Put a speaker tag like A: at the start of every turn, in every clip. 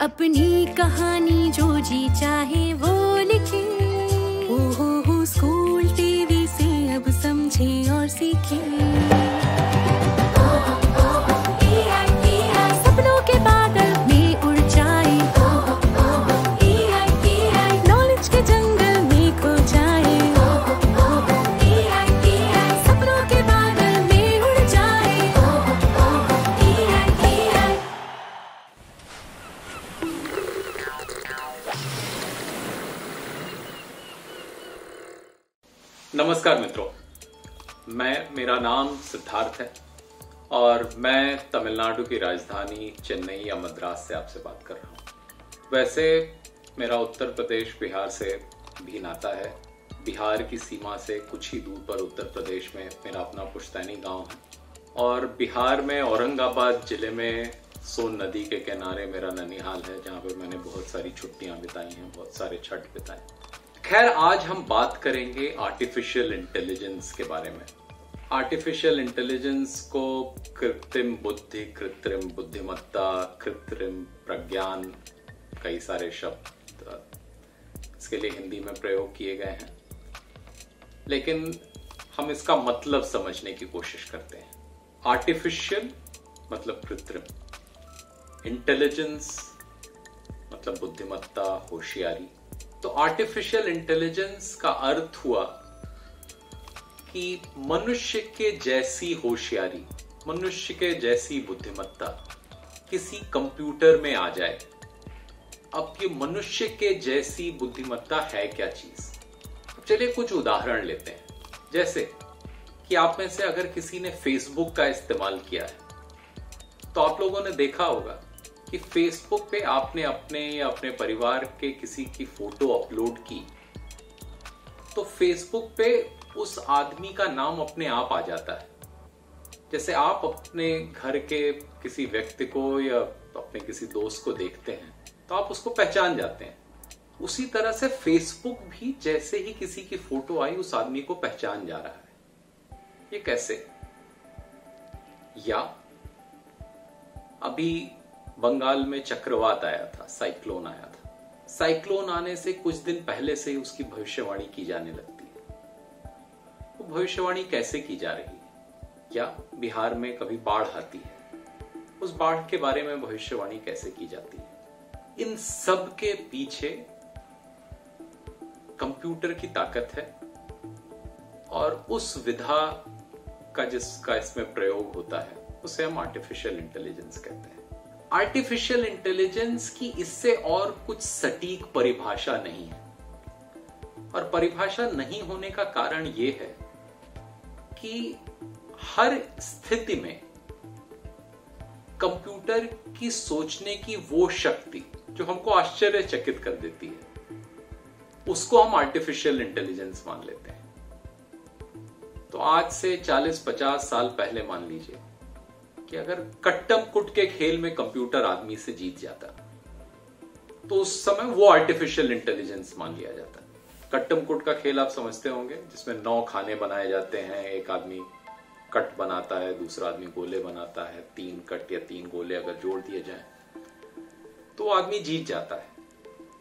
A: अपनी कहानी जो जी चाहे वो लिखे। हो स्कूल टीवी से अब समझे और सीखे। सपनों के बादल में उड़ जाए। नॉलेज के जंगल में खो जाए। सपनों के बादल में उड़ जाए।
B: नमस्कार मित्रों, मेरा नाम सिद्धार्थ है और मैं तमिलनाडु की राजधानी चेन्नई या मद्रास से आपसे बात कर रहा हूँ। वैसे मेरा उत्तर प्रदेश बिहार से भी नाता है। बिहार की सीमा से कुछ ही दूर पर उत्तर प्रदेश में मेरा अपना पुश्तैनी गांव है और बिहार में औरंगाबाद जिले में सोन नदी के किनारे मेरा ननिहाल है, जहाँ पे मैंने बहुत सारी छुट्टियां बिताई हैं, बहुत सारे छठ बिताए। खैर, आज हम बात करेंगे आर्टिफिशियल इंटेलिजेंस के बारे में। आर्टिफिशियल इंटेलिजेंस को कृत्रिम बुद्धि, कृत्रिम बुद्धिमत्ता, कृत्रिम प्रज्ञान, कई सारे शब्द इसके लिए हिंदी में प्रयोग किए गए हैं, लेकिन हम इसका मतलब समझने की कोशिश करते हैं। आर्टिफिशियल मतलब कृत्रिम, इंटेलिजेंस मतलब बुद्धिमत्ता, होशियारी। तो आर्टिफिशियल इंटेलिजेंस का अर्थ हुआ कि मनुष्य के जैसी होशियारी, मनुष्य के जैसी बुद्धिमत्ता किसी कंप्यूटर में आ जाए। अब ये मनुष्य के जैसी बुद्धिमत्ता है क्या चीज? अब चलिए कुछ उदाहरण लेते हैं। जैसे कि आप में से अगर किसी ने फेसबुक का इस्तेमाल किया है तो आप लोगों ने देखा होगा कि फेसबुक पे आपने अपने या अपने परिवार के किसी की फोटो अपलोड की तो फेसबुक पे उस आदमी का नाम अपने आप आ जाता है। जैसे आप अपने घर के किसी व्यक्ति को या अपने किसी दोस्त को देखते हैं तो आप उसको पहचान जाते हैं। उसी तरह से फेसबुक भी जैसे ही किसी की फोटो आई उस आदमी को पहचान जा रहा है। ये कैसे? या अभी बंगाल में चक्रवात आया था, साइक्लोन आया था। साइक्लोन आने से कुछ दिन पहले से ही उसकी भविष्यवाणी की जाने लगती है। वो भविष्यवाणी कैसे की जा रही है? क्या बिहार में कभी बाढ़ आती है, उस बाढ़ के बारे में भविष्यवाणी कैसे की जाती है? इन सब के पीछे कंप्यूटर की ताकत है और उस विधा का जिसका इसमें प्रयोग होता है उसे हम आर्टिफिशियल इंटेलिजेंस कहते हैं। आर्टिफिशियल इंटेलिजेंस की इससे और कुछ सटीक परिभाषा नहीं है, और परिभाषा नहीं होने का कारण यह है कि हर स्थिति में कंप्यूटर की सोचने की वो शक्ति जो हमको आश्चर्यचकित कर देती है, उसको हम आर्टिफिशियल इंटेलिजेंस मान लेते हैं। तो आज से 40-50 साल पहले मान लीजिए कि अगर कट्टम कुट के खेल में कंप्यूटर आदमी से जीत जाता तो उस समय वो आर्टिफिशियल इंटेलिजेंस मान लिया जाता। कट्टम कुट का खेल आप समझते होंगे, जिसमें 9 खाने बनाए जाते हैं। एक आदमी कट बनाता है, दूसरा आदमी गोले बनाता है। 3 कट या 3 गोले अगर जोड़ दिए जाएं तो आदमी जीत जाता है।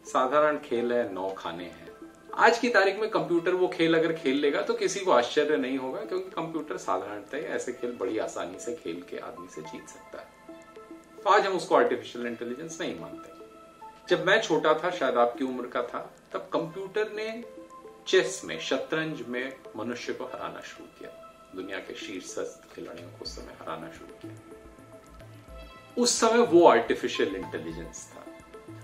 B: साधारण खेल है, 9 खाने हैं। आज की तारीख में कंप्यूटर वो खेल अगर खेल लेगा तो किसी को आश्चर्य नहीं होगा, क्योंकि कंप्यूटर साधारणतः ऐसे खेल बड़ी आसानी से खेल के आदमी से जीत सकता है। तो आज हम उसको आर्टिफिशियल इंटेलिजेंस नहीं मानते। जब मैं छोटा था, शायद आपकी उम्र का था, तब कंप्यूटर ने चेस में, शतरंज में मनुष्य को हराना शुरू किया। दुनिया के शीर्षस्थ खिलाड़ियों को उस समय हराना शुरू किया। उस समय वो आर्टिफिशियल इंटेलिजेंस था।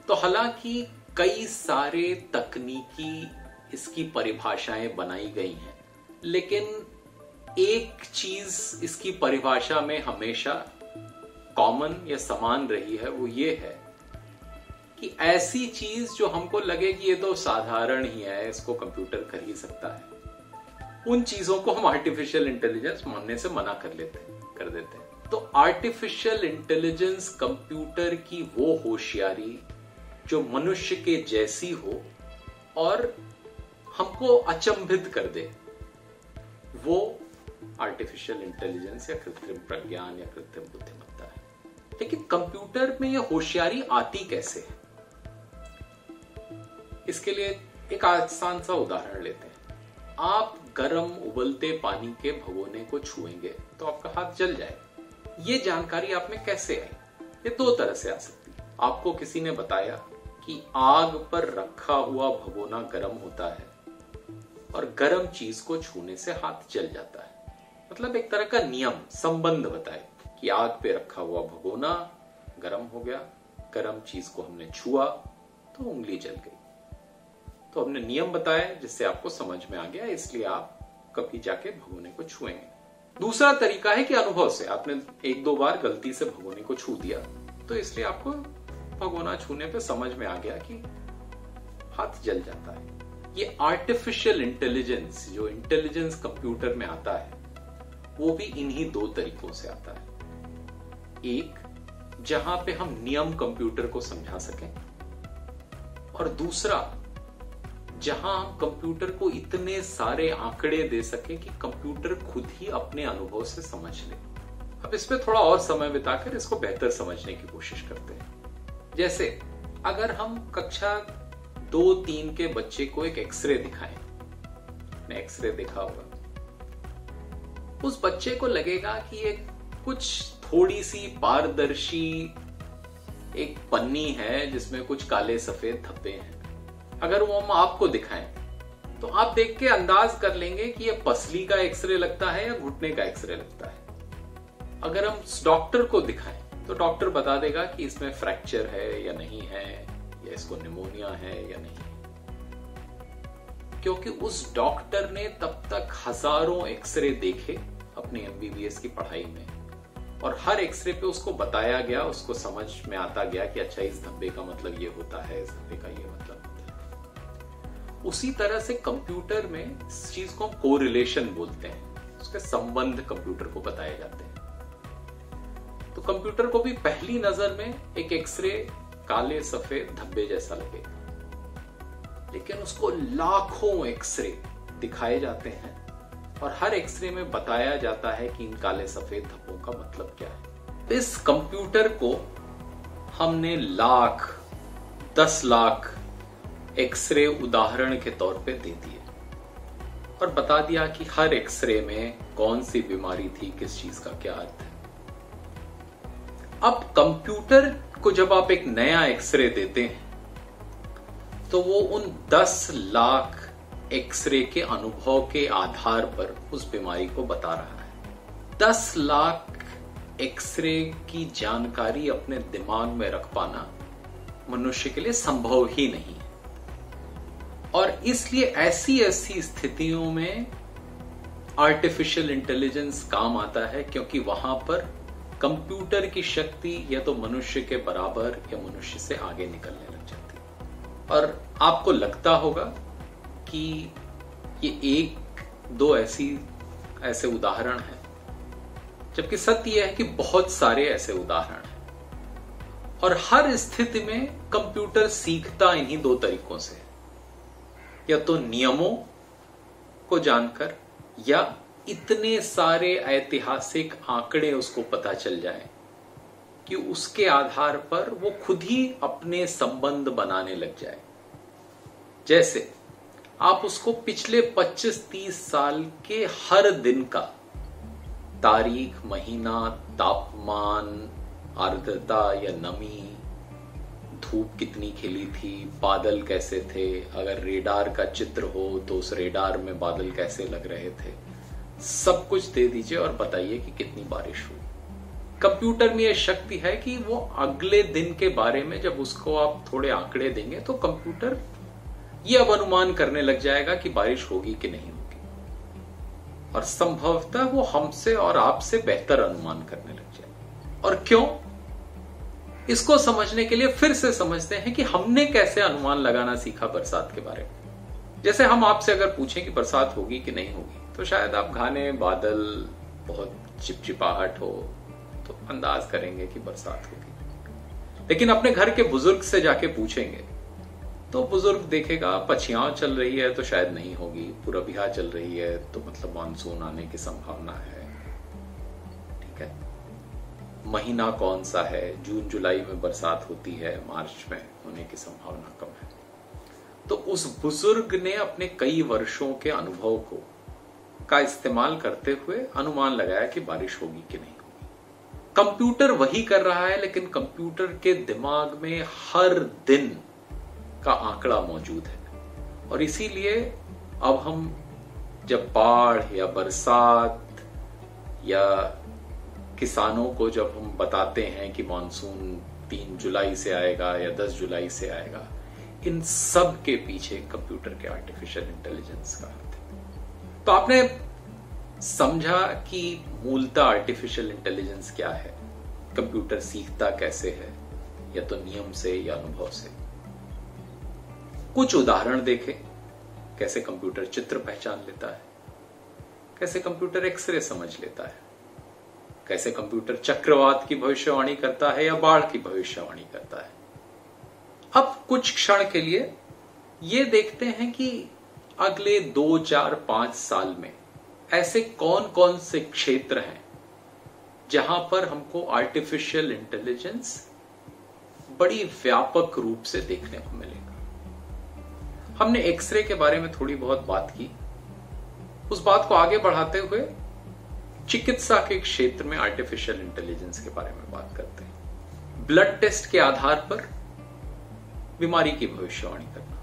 B: तो हालांकि कई सारे तकनीकी इसकी परिभाषाएं बनाई गई हैं, लेकिन एक चीज इसकी परिभाषा में हमेशा कॉमन या समान रही है। वो ये है कि ऐसी चीज जो हमको लगे कि ये तो साधारण ही है, इसको कंप्यूटर कर ही सकता है, उन चीजों को हम आर्टिफिशियल इंटेलिजेंस मानने से मना कर देते हैं। तो आर्टिफिशियल इंटेलिजेंस कंप्यूटर की वो होशियारी जो मनुष्य के जैसी हो और हमको अचंभित कर दे, वो आर्टिफिशियल इंटेलिजेंस या कृत्रिम प्रज्ञान या कृत्रिम बुद्धिमत्ता है। लेकिन कंप्यूटर में यह होशियारी आती कैसे है? इसके लिए एक आसान सा उदाहरण लेते हैं। आप गर्म उबलते पानी के भगोने को छुएंगे तो आपका हाथ जल जाएगा। ये जानकारी आप में कैसे आई? ये दो तरह से आ सकती है। आपको किसी ने बताया कि आग पर रखा हुआ भगोना गर्म होता है और गर्म चीज को छूने से हाथ जल जाता है। मतलब एक तरह का नियम, संबंध बताए कि आग पे रखा हुआ भगोना गर्म हो गया, गर्म चीज को हमने छुआ तो उंगली जल गई। तो हमने नियम बताया जिससे आपको समझ में आ गया, इसलिए आप कभी जाके भगोने को छुएंगे। दूसरा तरीका है कि अनुभव से आपने एक दो बार गलती से भगोने को छू दिया तो इसलिए आपको भगोना छूने पे समझ में आ गया कि हाथ जल जाता है। ये आर्टिफिशियल इंटेलिजेंस, जो इंटेलिजेंस कंप्यूटर में आता है, वो भी इन्हीं दो तरीकों से आता है। एक, जहां पे हम नियम कंप्यूटर को समझा सकें, और दूसरा, जहां हम कंप्यूटर को इतने सारे आंकड़े दे सके कि कंप्यूटर खुद ही अपने अनुभव से समझ ले। अब इस पे थोड़ा और समय बिताकर इसको बेहतर समझने की कोशिश करते हैं। जैसे अगर हम कक्षा 2-3 के बच्चे को एक एक्सरे दिखाएं, ने एक्सरे देखा होगा, उस बच्चे को लगेगा कि ये कुछ थोड़ी सी पारदर्शी एक पन्नी है जिसमें कुछ काले सफेद धब्बे हैं। अगर वो हम आपको दिखाएं तो आप देख के अंदाज कर लेंगे कि ये पसली का एक्सरे लगता है या घुटने का एक्सरे लगता है। अगर हम डॉक्टर को दिखाएं तो डॉक्टर बता देगा कि इसमें फ्रैक्चर है या नहीं है, या इसको निमोनिया है या नहीं, क्योंकि उस डॉक्टर ने तब तक हजारों एक्सरे देखे अपनी एमबीबीएस की पढ़ाई में, और हर एक्सरे पे उसको बताया गया, उसको समझ में आता गया कि अच्छा इस धब्बे का मतलब ये होता है, इस धब्बे का ये मतलब होता है। उसी तरह से कंप्यूटर में इस चीज को हम कोरिलेशन बोलते हैं, उसके संबंध कंप्यूटर को बताए जाते हैं। तो कंप्यूटर को भी पहली नजर में एक एक्सरे काले सफेद धब्बे जैसा लगेगा, लेकिन उसको लाखों एक्सरे दिखाए जाते हैं और हर एक्सरे में बताया जाता है कि इन काले सफेद धब्बों का मतलब क्या है। इस कंप्यूटर को हमने लाख, 10 लाख एक्सरे उदाहरण के तौर पे दे दिए और बता दिया कि हर एक्सरे में कौन सी बीमारी थी, किस चीज का क्या अर्थ है। अब कंप्यूटर को जब आप एक नया एक्सरे देते हैं तो वो उन 10 लाख एक्सरे के अनुभव के आधार पर उस बीमारी को बता रहा है। 10 लाख एक्सरे की जानकारी अपने दिमाग में रख पाना मनुष्य के लिए संभव ही नहीं है, और इसलिए ऐसी ऐसी स्थितियों में आर्टिफिशियल इंटेलिजेंस काम आता है, क्योंकि वहां पर कंप्यूटर की शक्ति या तो मनुष्य के बराबर या मनुष्य से आगे निकलने लग जाती है। और आपको लगता होगा कि ये एक दो ऐसे उदाहरण हैं, जबकि सत्य यह है कि बहुत सारे ऐसे उदाहरण हैं, और हर स्थिति में कंप्यूटर सीखता इन्हीं दो तरीकों से, या तो नियमों को जानकर, या इतने सारे ऐतिहासिक आंकड़े उसको पता चल जाए कि उसके आधार पर वो खुद ही अपने संबंध बनाने लग जाए। जैसे आप उसको पिछले 25-30 साल के हर दिन का तारीख, महीना, तापमान, आर्द्रता या नमी, धूप कितनी खिली थी, बादल कैसे थे, अगर रेडार का चित्र हो तो उस रेडार में बादल कैसे लग रहे थे, सब कुछ दे दीजिए और बताइए कि कितनी बारिश हुई। कंप्यूटर में यह शक्ति है कि वो अगले दिन के बारे में जब उसको आप थोड़े आंकड़े देंगे तो कंप्यूटर ये अब अनुमान करने लग जाएगा कि बारिश होगी कि नहीं होगी, और संभवतः वो हमसे और आपसे बेहतर अनुमान करने लग जाएगा। और क्यों? इसको समझने के लिए फिर से समझते हैं कि हमने कैसे अनुमान लगाना सीखा बरसात के बारे में। जैसे हम आपसे अगर पूछें कि बरसात होगी कि नहीं होगी, तो शायद आप घने बादल, बहुत चिपचिपाहट हो तो अंदाज करेंगे कि बरसात होगी। लेकिन अपने घर के बुजुर्ग से जाके पूछेंगे तो बुजुर्ग देखेगा पछियां चल रही है तो शायद नहीं होगी, पूरबिया चल रही है तो मतलब मानसून आने की संभावना है। ठीक है, महीना कौन सा है, जून जुलाई में बरसात होती है, मार्च में होने की संभावना कम है। तो उस बुजुर्ग ने अपने कई वर्षों के अनुभव का इस्तेमाल करते हुए अनुमान लगाया कि बारिश होगी कि नहीं होगी। कंप्यूटर वही कर रहा है, लेकिन कंप्यूटर के दिमाग में हर दिन का आंकड़ा मौजूद है। और इसीलिए अब हम जब बाढ़ या बरसात या किसानों को जब हम बताते हैं कि मानसून 3 जुलाई से आएगा या 10 जुलाई से आएगा, इन सब के पीछे कंप्यूटर के आर्टिफिशियल इंटेलिजेंस का हाथ है। तो आपने समझा कि मूलतः आर्टिफिशियल इंटेलिजेंस क्या है, कंप्यूटर सीखता कैसे है, या तो नियम से या अनुभव से। कुछ उदाहरण देखें, कैसे कंप्यूटर चित्र पहचान लेता है, कैसे कंप्यूटर एक्सरे समझ लेता है, कैसे कंप्यूटर चक्रवात की भविष्यवाणी करता है या बाढ़ की भविष्यवाणी करता है। अब कुछ क्षण के लिए ये देखते हैं कि अगले 2, 4, 5 साल में ऐसे कौन कौन से क्षेत्र हैं जहां पर हमको आर्टिफिशियल इंटेलिजेंस बड़ी व्यापक रूप से देखने को मिलेगा। हमने एक्सरे के बारे में थोड़ी बहुत बात की, उस बात को आगे बढ़ाते हुए चिकित्सा के क्षेत्र में आर्टिफिशियल इंटेलिजेंस के बारे में बात करते हैं। ब्लड टेस्ट के आधार पर बीमारी की भविष्यवाणी करना।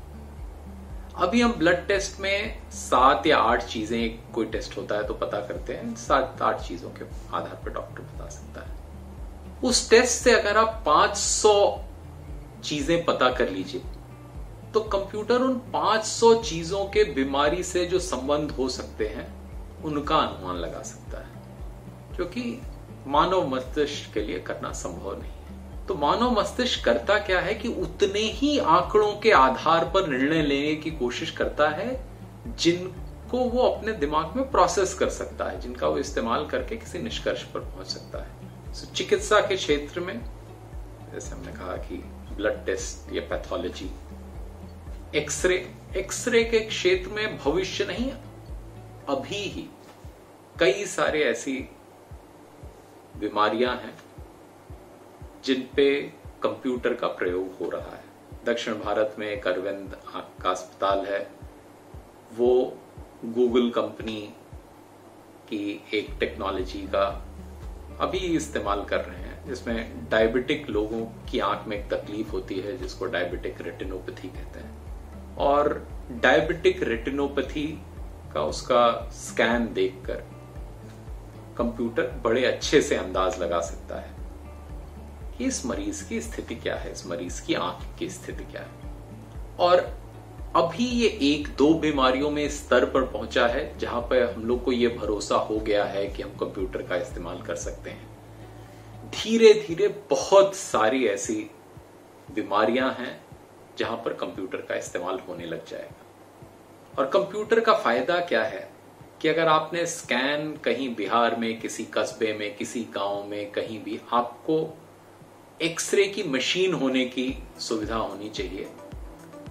B: अभी हम ब्लड टेस्ट में 7 या 8 चीजें, कोई टेस्ट होता है तो पता करते हैं, 7-8 चीजों के आधार पर डॉक्टर बता सकता है। उस टेस्ट से अगर आप 500 चीजें पता कर लीजिए तो कंप्यूटर उन 500 चीजों के बीमारी से जो संबंध हो सकते हैं उनका अनुमान लगा सकता है, जो कि मानव मस्तिष्क के लिए करना संभव नहीं है। तो मानव मस्तिष्क करता क्या है कि उतने ही आंकड़ों के आधार पर निर्णय लेने की कोशिश करता है जिनको वो अपने दिमाग में प्रोसेस कर सकता है, जिनका वो इस्तेमाल करके किसी निष्कर्ष पर पहुंच सकता है। चिकित्सा के क्षेत्र में जैसे हमने कहा कि ब्लड टेस्ट या पैथोलॉजी, एक्सरे के क्षेत्र में भविष्य नहीं, अभी ही कई सारे ऐसी बीमारियां हैं जिन पे कंप्यूटर का प्रयोग हो रहा है। दक्षिण भारत में एक अरविंद आंख का अस्पताल है, वो गूगल कंपनी की एक टेक्नोलॉजी का अभी इस्तेमाल कर रहे हैं, जिसमें डायबिटिक लोगों की आंख में एक तकलीफ होती है जिसको डायबिटिक रेटिनोपैथी कहते हैं। और डायबिटिक रेटिनोपैथी का उसका स्कैन देखकर कंप्यूटर बड़े अच्छे से अंदाज लगा सकता है कि इस मरीज की स्थिति क्या है, इस मरीज की आंख की स्थिति क्या है। और अभी ये 1-2 बीमारियों में इस स्तर पर पहुंचा है जहां पर हम लोग को ये भरोसा हो गया है कि हम कंप्यूटर का इस्तेमाल कर सकते हैं। धीरे धीरे बहुत सारी ऐसी बीमारियां हैं जहां पर कंप्यूटर का इस्तेमाल होने लग जाएगा। और कंप्यूटर का फायदा क्या है कि अगर आपने स्कैन कहीं बिहार में, किसी कस्बे में, किसी गांव में, कहीं भी आपको एक्सरे की मशीन होने की सुविधा होनी चाहिए।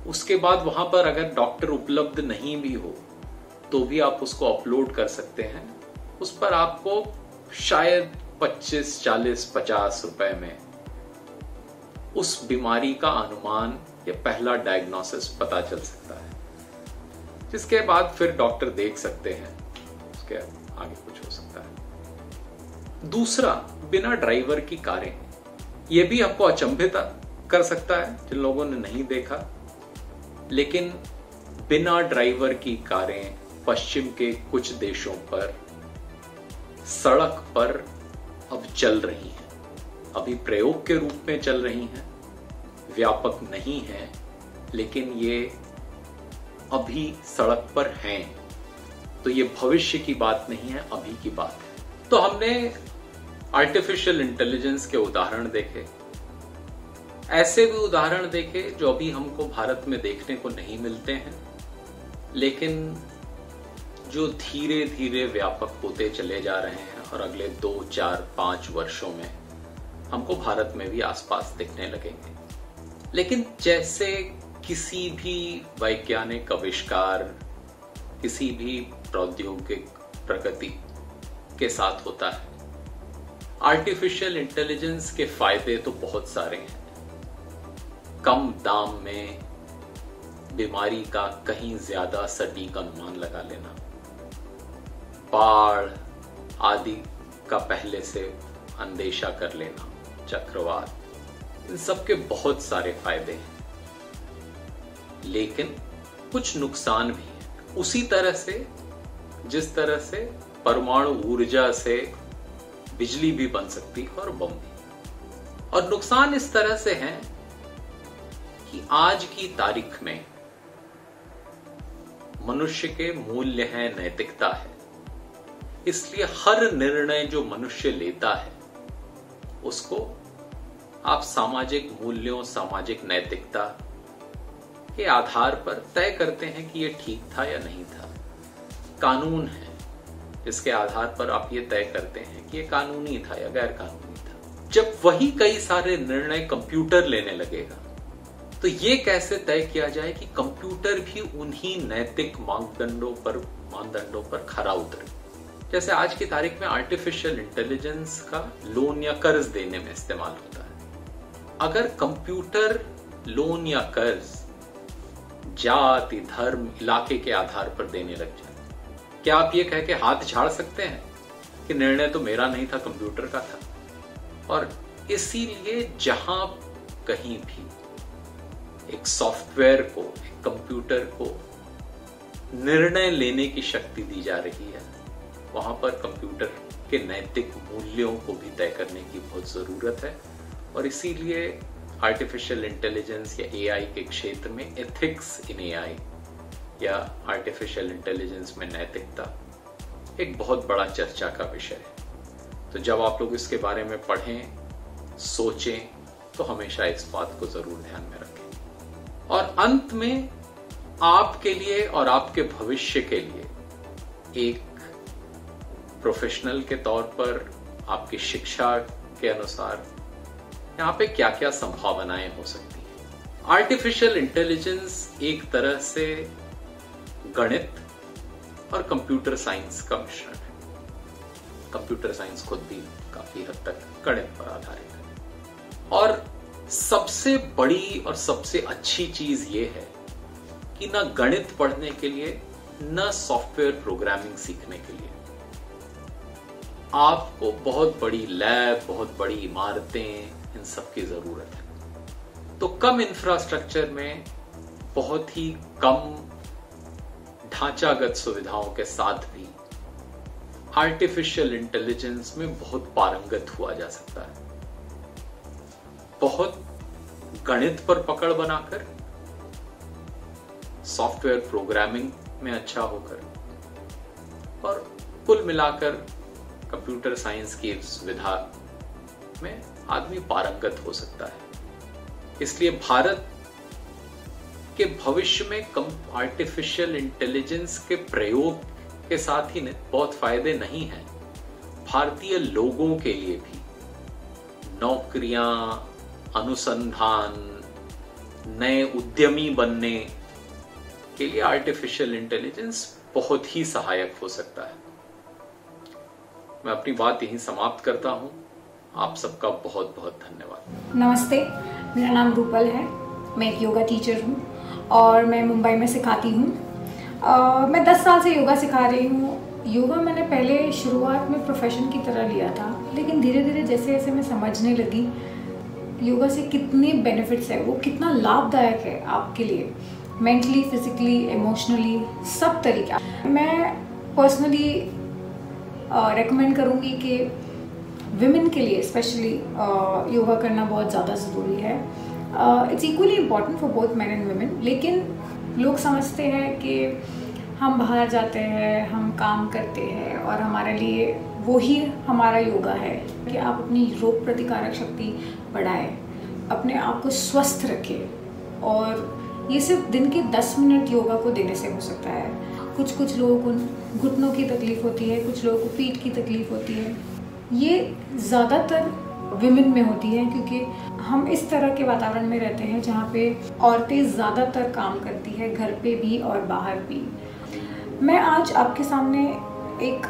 B: उसके बाद वहां पर अगर डॉक्टर उपलब्ध नहीं भी हो तो भी आप उसको अपलोड कर सकते हैं। उस पर आपको शायद 25, 40, 50 रुपए में उस बीमारी का अनुमान या पहला डायग्नोसिस पता चल सकता है, जिसके बाद फिर डॉक्टर देख सकते हैं उसके आगे कुछ हो सकता है। दूसरा, बिना ड्राइवर की कारें, यह भी आपको अचंभित कर सकता है जिन लोगों ने नहीं देखा, लेकिन बिना ड्राइवर की कारें पश्चिम के कुछ देशों पर सड़क पर अब चल रही हैं। अभी प्रयोग के रूप में चल रही हैं, व्यापक नहीं है, लेकिन ये अभी सड़क पर हैं। तो ये भविष्य की बात नहीं है, अभी की बात है। तो हमने आर्टिफिशियल इंटेलिजेंस के उदाहरण देखे, ऐसे भी उदाहरण देखे जो अभी हमको भारत में देखने को नहीं मिलते हैं, लेकिन जो धीरे धीरे व्यापक होते चले जा रहे हैं और अगले 2, 4, 5 वर्षों में हमको भारत में भी आसपास दिखने लगेंगे। लेकिन जैसे किसी भी वैज्ञानिक आविष्कार, किसी भी प्रौद्योगिक प्रगति के साथ होता है, आर्टिफिशियल इंटेलिजेंस के फायदे तो बहुत सारे हैं। कम दाम में बीमारी का कहीं ज्यादा सटीक अनुमान लगा लेना, बाढ़ आदि का पहले से अंदेशा कर लेना, चक्रवात, इन सब के बहुत सारे फायदे हैं। लेकिन कुछ नुकसान भी हैं। उसी तरह से जिस तरह से परमाणु ऊर्जा से बिजली भी बन सकती है और बम भी। और नुकसान इस तरह से हैं कि आज की तारीख में मनुष्य के मूल्य है, नैतिकता है। इसलिए हर निर्णय जो मनुष्य लेता है उसको आप सामाजिक मूल्यों, सामाजिक नैतिकता के आधार पर तय करते हैं कि ये ठीक था या नहीं था। कानून है, इसके आधार पर आप ये तय करते हैं कि ये कानूनी था या गैर कानूनी था। जब वही कई सारे निर्णय कंप्यूटर लेने लगेगा तो ये कैसे तय किया जाए कि कंप्यूटर भी उन्हीं नैतिक मानदंडों पर खरा उतरे। जैसे आज की तारीख में आर्टिफिशियल इंटेलिजेंस का लोन या कर्ज देने में इस्तेमाल होता है। अगर कंप्यूटर लोन या कर्ज जाति, धर्म, इलाके के आधार पर देने लग जाए, क्या आप ये कह के हाथ झाड़ सकते हैं कि निर्णय तो मेरा नहीं था, कंप्यूटर का था? और इसीलिए जहां कहीं भी एक सॉफ्टवेयर को, एक कंप्यूटर को निर्णय लेने की शक्ति दी जा रही है, वहां पर कंप्यूटर के नैतिक मूल्यों को भी तय करने की बहुत जरूरत है। और इसीलिए आर्टिफिशियल इंटेलिजेंस या एआई के क्षेत्र में एथिक्स इन एआई या आर्टिफिशियल इंटेलिजेंस में नैतिकता एक बहुत बड़ा चर्चा का विषय है। तो जब आप लोग इसके बारे में पढ़ें, सोचें, तो हमेशा इस बात को जरूर ध्यान में रखें। और अंत में आपके लिए और आपके भविष्य के लिए एक प्रोफेशनल के तौर पर आपकी शिक्षा के अनुसार यहाँ पे क्या क्या संभावनाएं हो सकती हैं। आर्टिफिशियल इंटेलिजेंस एक तरह से गणित और कंप्यूटर साइंस का मिश्रण है। कंप्यूटर साइंस खुद भी काफी हद तक गणित पर आधारित है। और सबसे बड़ी और सबसे अच्छी चीज ये है कि ना गणित पढ़ने के लिए, ना सॉफ्टवेयर प्रोग्रामिंग सीखने के लिए आपको बहुत बड़ी लैब, बहुत बड़ी इमारतें, इन सब की जरूरत है। तो कम इंफ्रास्ट्रक्चर में बहुत ही कम ढांचागत सुविधाओं के साथ भी आर्टिफिशियल इंटेलिजेंस में बहुत पारंगत हुआ जा सकता है। बहुत गणित पर पकड़ बनाकर, सॉफ्टवेयर प्रोग्रामिंग में अच्छा होकर, और कुल मिलाकर कंप्यूटर साइंस की सुविधा में आदमी पारंगत हो सकता है। इसलिए भारत के भविष्य में आर्टिफिशियल इंटेलिजेंस के प्रयोग के साथ ही बहुत फायदे नहीं हैं। भारतीय लोगों के लिए भी नौकरियां, अनुसंधान, नए उद्यमी बनने के लिए आर्टिफिशियल इंटेलिजेंस बहुत ही सहायक हो सकता है। मैं अपनी बात यहीं समाप्त करता हूं। आप सबका बहुत बहुत धन्यवाद।
C: नमस्ते, मेरा नाम रूपल है। मैं एक योगा टीचर हूँ और मैं मुंबई में सिखाती हूँ। मैं 10 साल से योगा सिखा रही हूँ। योगा मैंने पहले शुरुआत में प्रोफेशन की तरह लिया था, लेकिन धीरे धीरे जैसे जैसे मैं समझने लगी योगा से कितने बेनिफिट्स है, वो कितना लाभदायक है आपके लिए, मेंटली, फिजिकली, इमोशनली, सब तरीके। मैं पर्सनली रेकमेंड करूँगी कि विमेन के लिए स्पेशली योगा करना बहुत ज़्यादा ज़रूरी है। It's equally important for both man and women. लेकिन लोग समझते हैं कि हम बाहर जाते हैं, हम काम करते हैं और हमारे लिए वो ही हमारा योगा है कि आप अपनी रोग प्रतिकारक शक्ति बढ़ाएं, अपने आप को स्वस्थ रखें। और ये सिर्फ दिन के 10 मिनट योगा को देने से हो सकता है। कुछ लोगों को घुटनों की तकलीफ होती है, कुछ लोगों को पीठ की तकलीफ होती है। ये ज़्यादातर विमेन में होती है क्योंकि हम इस तरह के वातावरण में रहते हैं जहाँ पे औरतें ज़्यादातर काम करती है, घर पे भी और बाहर भी। मैं आज आपके सामने एक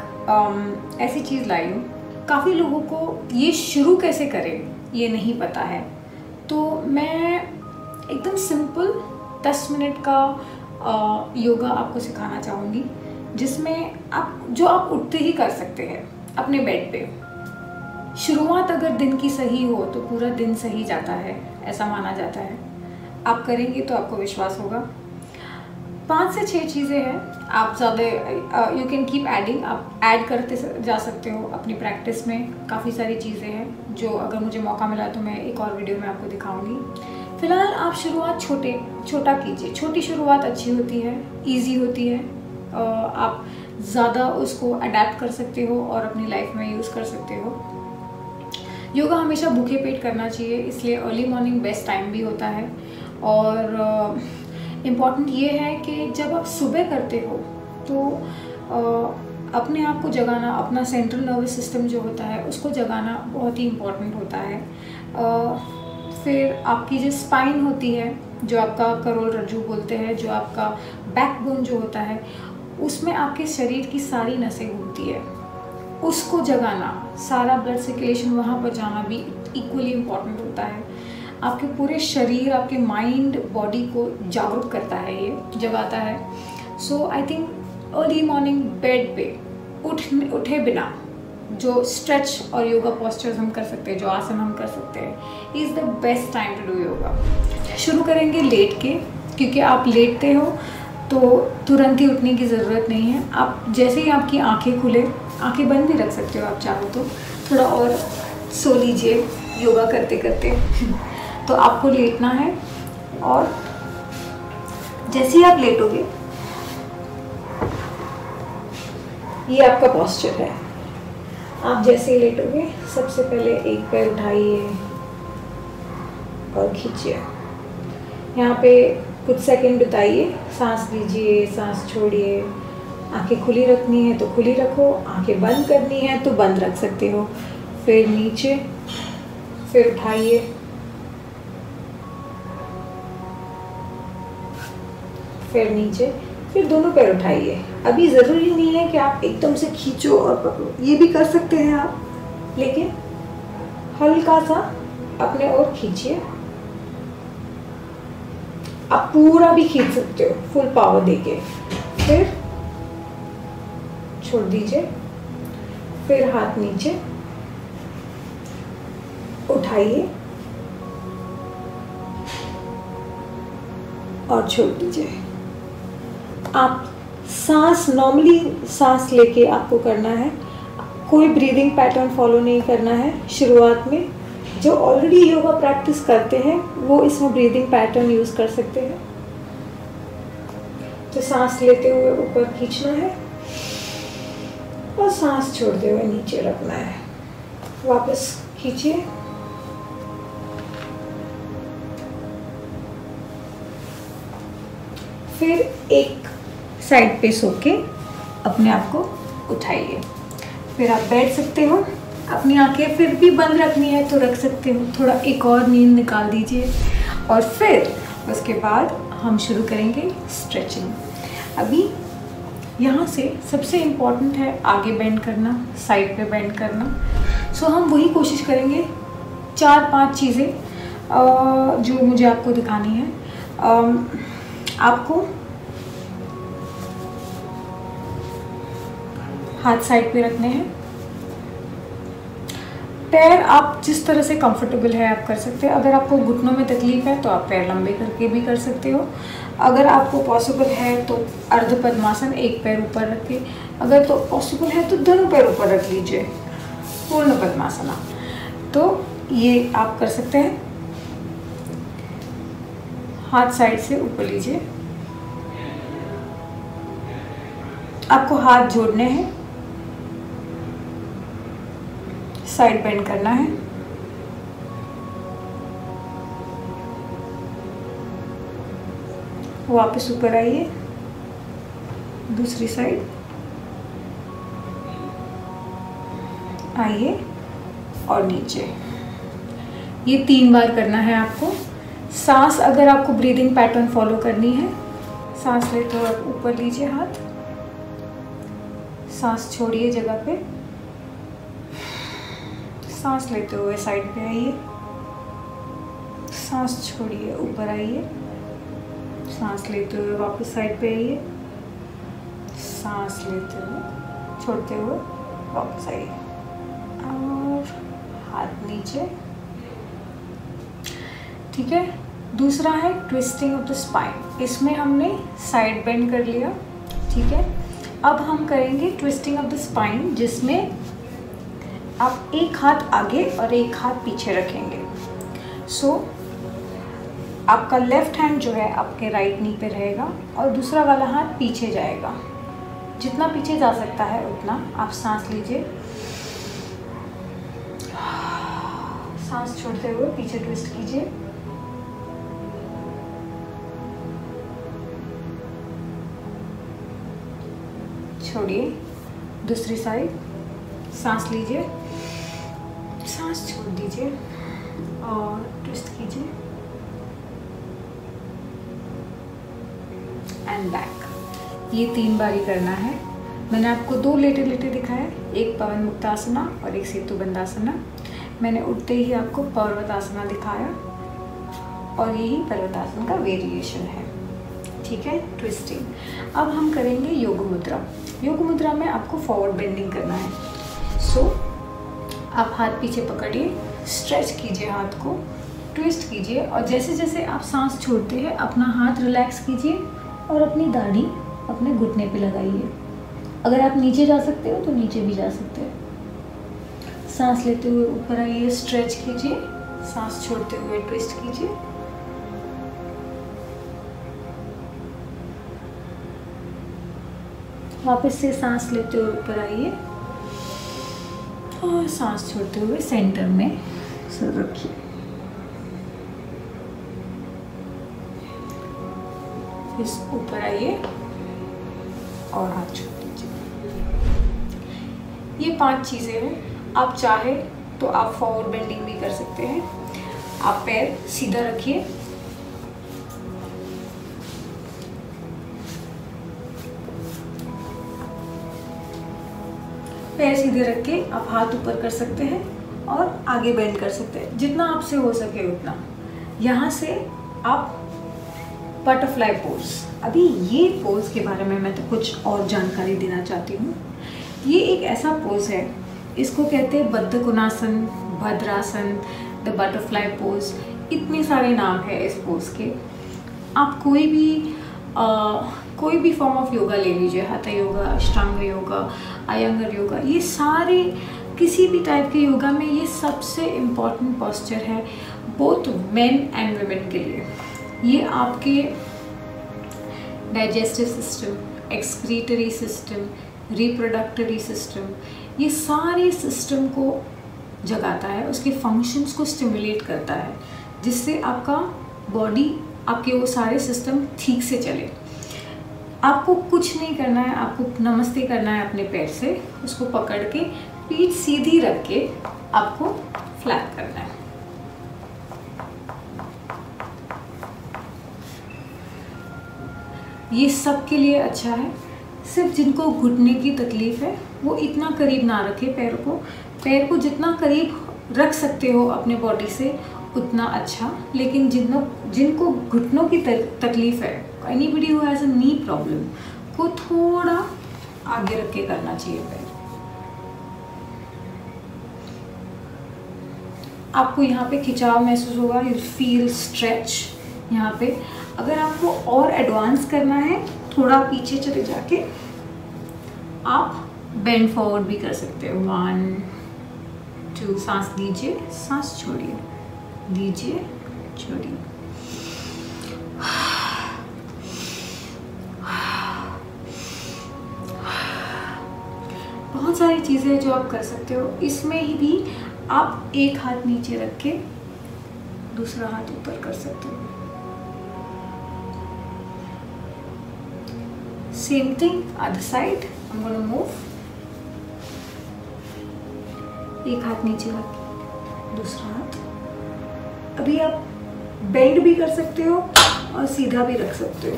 C: ऐसी चीज़ लाई हूँ काफ़ी लोगों को ये शुरू कैसे करें ये नहीं पता है, तो मैं एकदम सिंपल 10 मिनट का योगा आपको सिखाना चाहूँगी, जिसमें आप उठते ही कर सकते हैं अपने बेड पे। शुरुआत अगर दिन की सही हो तो पूरा दिन सही जाता है, ऐसा माना जाता है। आप करेंगे तो आपको विश्वास होगा। 5 से 6 चीज़ें हैं, आप ज़्यादा यू कैन कीप एडिंग, आप ऐड करते जा सकते हो अपनी प्रैक्टिस में। काफ़ी सारी चीज़ें हैं जो अगर मुझे मौका मिला तो मैं एक और वीडियो में आपको दिखाऊंगी। फ़िलहाल आप शुरुआत छोटा कीजिए। छोटी शुरुआत अच्छी होती है, ईजी होती है, आप ज़्यादा उसको अडेप्ट कर सकते हो और अपनी लाइफ में यूज़ कर सकते हो। योगा हमेशा भूखे पेट करना चाहिए, इसलिए अर्ली मॉर्निंग बेस्ट टाइम भी होता है। और इम्पॉर्टेंट ये है कि जब आप सुबह करते हो तो अपने आप को जगाना, अपना सेंट्रल नर्वस सिस्टम जो होता है उसको जगाना बहुत ही इम्पॉर्टेंट होता है। फिर आपकी जो स्पाइन होती है, जो आपका करोल रज्जू बोलते हैं, जो आपका बैकबोन जो होता है, उसमें आपके शरीर की सारी नसें घूमती है, उसको जगाना, सारा ब्लड सर्कुलेशन वहाँ पर जाना भी इक्वली इम्पॉर्टेंट होता है। आपके पूरे शरीर, आपके माइंड, बॉडी को जागरूक करता है, ये जगाता है। So I think early morning bed पे उठे बिना जो स्ट्रेच और योगा पोस्चर्स हम कर सकते हैं, जो आसन हम कर सकते हैं, is the best time to do yoga. शुरू करेंगे लेट के, क्योंकि आप लेटते हो तो तुरंत ही उठने की ज़रूरत नहीं है। आप जैसे ही आपकी आंखें खुले, आंखें बंद भी रख सकते हो आप चाहो तो, थोड़ा और सो लीजिए योगा करते करते। तो आपको लेटना है और जैसे ही आप लेटोगे, ये आपका पोस्चर है। आप जैसे ही लेटोगे सबसे पहले एक पैर उठाइए और खींचिए। यहाँ पे कुछ सेकंड बिताइए, सांस लीजिए, सांस छोड़िए। आंखें खुली रखनी है तो खुली रखो, आंखें बंद करनी है तो बंद रख सकते हो। फिर नीचे, फिर उठाइए, फिर नीचे, फिर दोनों पैर उठाइए। अभी ज़रूरी नहीं है कि आप एकदम से खींचो और पकड़ो, ये भी कर सकते हैं आप, लेकिन हल्का सा अपने ओर खींचिए। आप पूरा भी खींच सकते हो फुल पावर देके। फिर छोड़ दीजिए, फिर हाथ नीचे उठाइए और छोड़ दीजिए। आप सांस, नॉर्मली सांस लेके आपको करना है, कोई ब्रीदिंग पैटर्न फॉलो नहीं करना है। शुरुआत में जो ऑलरेडी योगा प्रैक्टिस करते हैं वो इसमें ब्रीदिंग पैटर्न यूज़ कर सकते हैं। तो सांस लेते हुए ऊपर खींचना है और सांस छोड़ते हुए नीचे रखना है। वापस खींचिए, फिर एक साइड पे सो के अपने आप को उठाइए। फिर आप बैठ सकते हो, अपनी आंखें फिर भी बंद रखनी है तो रख सकते हो, थोड़ा एक और नींद निकाल दीजिए। और फिर उसके बाद हम शुरू करेंगे स्ट्रेचिंग। अभी यहाँ से सबसे इम्पॉर्टेंट है आगे बेंड करना, साइड पे बेंड करना। सो हम वही कोशिश करेंगे, 4-5 चीज़ें जो मुझे आपको दिखानी है। आपको हाथ साइड पे रखने हैं, पैर आप जिस तरह से कंफर्टेबल है आप कर सकते हैं। अगर आपको घुटनों में तकलीफ है तो आप पैर लंबे करके भी कर सकते हो। अगर आपको पॉसिबल है तो अर्ध पद्मासन, एक पैर ऊपर रख के, अगर तो पॉसिबल है तो दोनों पैर ऊपर रख लीजिए, पूर्ण पद्मासना। तो ये आप कर सकते हैं। हाथ साइड से ऊपर लीजिए, आपको हाथ जोड़ने हैं, साइड बेंड करना है, वापस ऊपर आइए, दूसरी साइड आइए और नीचे। ये 3 बार करना है आपको। सांस, अगर आपको ब्रीदिंग पैटर्न फॉलो करनी है, सांस लेते हुए आप ऊपर लीजिए हाथ, सांस छोड़िए जगह पे, सांस लेते हुए साइड पे आइए, सांस छोड़िए, ऊपर आइए, सांस लेते हुए वापस साइड पे आइए, सांस लेते हुए छोड़ते हुए वापस आइए और हाथ नीचे। ठीक है। दूसरा है ट्विस्टिंग ऑफ द स्पाइन। इसमें हमने साइड बेंड कर लिया। ठीक है। अब हम करेंगे ट्विस्टिंग ऑफ द स्पाइन, जिसमें आप एक हाथ आगे और एक हाथ पीछे रखेंगे। सो आपका लेफ्ट हैंड जो है आपके राइट नी पे रहेगा और दूसरा वाला हाथ पीछे जाएगा। जितना पीछे जा सकता है उतना आप सांस लीजिए, सांस छोड़ते हुए पीछे ट्विस्ट कीजिए। छोड़िए, दूसरी साइड, सांस लीजिए, सांस छोड़ दीजिए और ट्विस्ट कीजिए एंड बैक। ये 3 बारी करना है। मैंने आपको 2 लेटे लेटे दिखाए, एक पवन मुक्तासना और एक सेतु बंदासना। मैंने उठते ही आपको पर्वतासना दिखाया और यही पर्वतासन का वेरिएशन है। ठीक है, ट्विस्टिंग। अब हम करेंगे योग मुद्रा। योग मुद्रा में आपको फॉरवर्ड बेंडिंग करना है। सो आप हाथ पीछे पकड़िए, स्ट्रेच कीजिए हाथ को, ट्विस्ट कीजिए और जैसे जैसे आप सांस छोड़ते हैं अपना हाथ रिलैक्स कीजिए और अपनी दाढ़ी अपने घुटने पे लगाइए। अगर आप नीचे जा सकते हो तो नीचे भी जा सकते हैं। सांस लेते हुए ऊपर आइए, स्ट्रेच कीजिए, सांस छोड़ते हुए ट्विस्ट कीजिए। वापस से सांस लेते हुए ऊपर आइए और सांस छोड़ते हुए सेंटर में सर रखिए। फिर ऊपर आइए और हाथ छोड़ दीजिए। ये 5 चीज़ें हैं। आप चाहे तो आप फॉरवर्ड बेंडिंग भी कर सकते हैं। आप पैर सीधा रखिए, पैर सीधे रख के आप हाथ ऊपर कर सकते हैं और आगे बेंड कर सकते हैं, जितना आपसे हो सके उतना। यहाँ से आप बटरफ्लाई पोज, अभी ये पोज के बारे में मैं तो कुछ और जानकारी देना चाहती हूँ। ये एक ऐसा पोज है, इसको कहते हैं बद्ध कोणासन, भद्रासन, द बटरफ्लाई पोज। इतने सारे नाम है इस पोज के। आप कोई भी फॉर्म ऑफ योगा ले लीजिए, hatha योगा, अष्टांग योगा, अयंगर योगा, ये सारे किसी भी टाइप के योगा में ये सबसे इम्पॉर्टेंट पोस्चर है, बोथ मेन एंड वुमेन के लिए। ये आपके digestive system, excretory system, reproductive system, ये सारे सिस्टम को जगाता है, उसके फंक्शंस को स्टिमुलेट करता है, जिससे आपका बॉडी, आपके वो सारे सिस्टम ठीक से चले। आपको कुछ नहीं करना है, आपको नमस्ते करना है अपने पैर से, उसको पकड़ के पीठ सीधी रख के आपको फ्लैट करना है। ये सब के लिए अच्छा है। सिर्फ जिनको घुटने की तकलीफ है वो इतना करीब ना रखे पैर को जितना करीब रख सकते हो अपने बॉडी से उतना अच्छा। लेकिन जिनको घुटनों की तकलीफ है, anybody who has a knee problem, को थोड़ा आगे रख के करना चाहिए पैर। आपको यहाँ पे खिंचाव महसूस होगा, यू फील स्ट्रेच यहाँ पे। अगर आपको और एडवांस करना है, थोड़ा पीछे चले जाके आप बेंड फॉरवर्ड भी कर सकते हो। 1 2, सांस लीजिए, सांस छोड़िए, लीजिए, छोड़िए। बहुत सारी चीज़ें जो आप कर सकते हो। इसमें ही भी आप एक हाथ नीचे रख के दूसरा हाथ ऊपर कर सकते हो। Same thing other side. I'm gonna move। एक हाथ नीचे रख के दूसरा हाथ। अभी आप बेंड भी कर सकते हो और सीधा भी रख सकते हो।